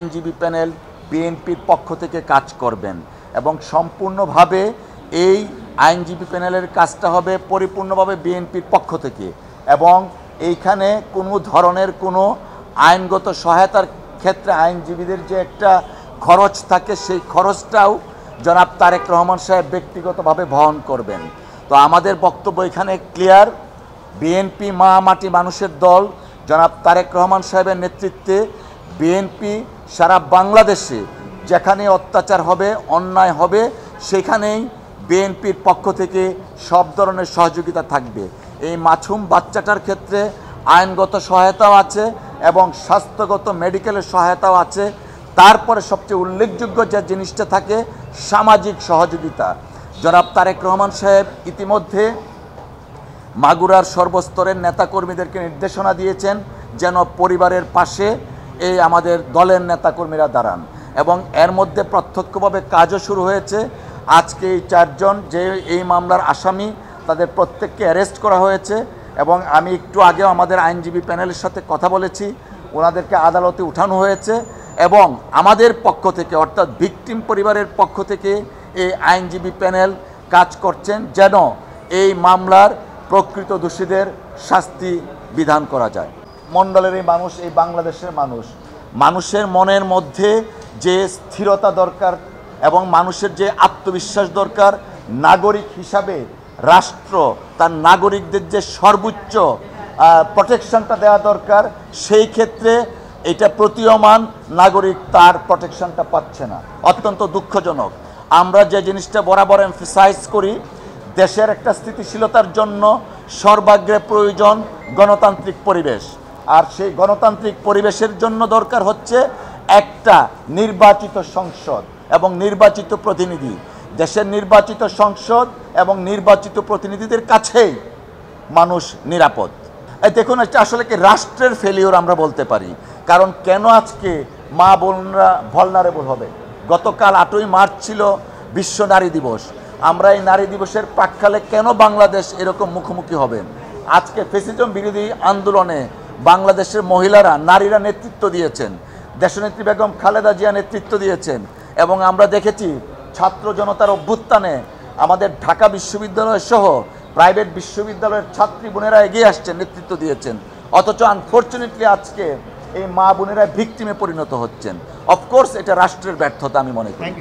আইনজীবী প্যানেল বিএনপির পক্ষ থেকে কাজ করবেন এবং সম্পূর্ণভাবে এই আইনজীবী প্যানেলের কাজটা হবে পরিপূর্ণভাবে বিএনপির পক্ষ থেকে এবং এইখানে কোনো ধরনের কোনো আইনগত সহায়তার ক্ষেত্রে আইনজীবীদের যে একটা খরচ থাকে সেই খরচটাও জনাব তারেক রহমান সাহেব ব্যক্তিগতভাবে বহন করবেন। তো আমাদের বক্তব্য এখানে ক্লিয়ার, বিএনপি মা মাটি মানুষের দল জনাব তারেক রহমান সাহেবের নেতৃত্বে বিএনপি সারা বাংলাদেশে যেখানে অত্যাচার হবে অন্যায় হবে সেখানেই বিএনপির পক্ষ থেকে সব ধরনের সহযোগিতা থাকবে। এই মাসুম বাচ্চাটার ক্ষেত্রে আইনগত সহায়তাও আছে এবং স্বাস্থ্যগত মেডিকেলের সহায়তাও আছে। তারপরে সবচেয়ে উল্লেখযোগ্য যে জিনিসটা থাকে সামাজিক সহযোগিতা। জনাব তারেক রহমান সাহেব ইতিমধ্যে মাগুরার সর্বস্তরের নেতাকর্মীদেরকে নির্দেশনা দিয়েছেন যেন পরিবারের পাশে এই আমাদের দলের নেতাকর্মীরা দাঁড়ান এবং এর মধ্যে প্রত্যক্ষভাবে কাজও শুরু হয়েছে। আজকে এই চারজন যে এই মামলার আসামি তাদের প্রত্যেককে অ্যারেস্ট করা হয়েছে এবং আমি একটু আগেও আমাদের আইনজীবী প্যানেলের সাথে কথা বলেছি, ওনাদেরকে আদালতে উঠানো হয়েছে এবং আমাদের পক্ষ থেকে অর্থাৎ ভিকটিম পরিবারের পক্ষ থেকে এই আইনজীবী প্যানেল কাজ করছেন যেন এই মামলার প্রকৃত দোষীদের শাস্তি বিধান করা যায়। মণ্ডলের এই মানুষ, এই বাংলাদেশের মানুষের মনের মধ্যে যে স্থিরতা দরকার এবং মানুষের যে আত্মবিশ্বাস দরকার, নাগরিক হিসাবে রাষ্ট্র তার নাগরিকদের যে সর্বোচ্চ প্রোটেকশনটা দেওয়া দরকার, সেই ক্ষেত্রে এটা প্রতীয়মান নাগরিক তার প্রোটেকশনটা পাচ্ছে না। অত্যন্ত দুঃখজনক। আমরা যে জিনিসটা বরাবর এমফাসাইজ করি, দেশের একটা স্থিতিশীলতার জন্য সর্বাগ্রে প্রয়োজন গণতান্ত্রিক পরিবেশ, আর সেই গণতান্ত্রিক পরিবেশের জন্য দরকার হচ্ছে একটা নির্বাচিত সংসদ এবং নির্বাচিত প্রতিনিধি। দেশের নির্বাচিত সংসদ এবং নির্বাচিত প্রতিনিধিদের কাছেই মানুষ নিরাপদ। দেখুন, এটা আসলে কি রাষ্ট্রের ফেলিওর আমরা বলতে পারি। কারণ কেন আজকে মা বোনরা ভলনারেবল হবে? গতকাল 8ই মার্চ ছিল বিশ্ব নারী দিবস। আমরা এই নারী দিবসের প্রাক্কালে কেন বাংলাদেশ এরকম মুখোমুখি হবেন? আজকে ফ্যাসিজম বিরোধী আন্দোলনে বাংলাদেশের মহিলারা, নারীরা নেতৃত্ব দিয়েছেন, দেশনেত্রী বেগম খালেদা জিয়া নেতৃত্ব দিয়েছেন এবং আমরা দেখেছি ছাত্র জনতার অভ্যুত্থানে আমাদের ঢাকা বিশ্ববিদ্যালয় সহ প্রাইভেট বিশ্ববিদ্যালয়ের ছাত্রী বোনেরা এগিয়ে আসছেন, নেতৃত্ব দিয়েছেন। অথচ আনফর্চুনেটলি আজকে এই মা বোনেরা ভিকটিমে পরিণত হচ্ছেন। অফকোর্স এটা রাষ্ট্রের ব্যর্থতা আমি মনে করি।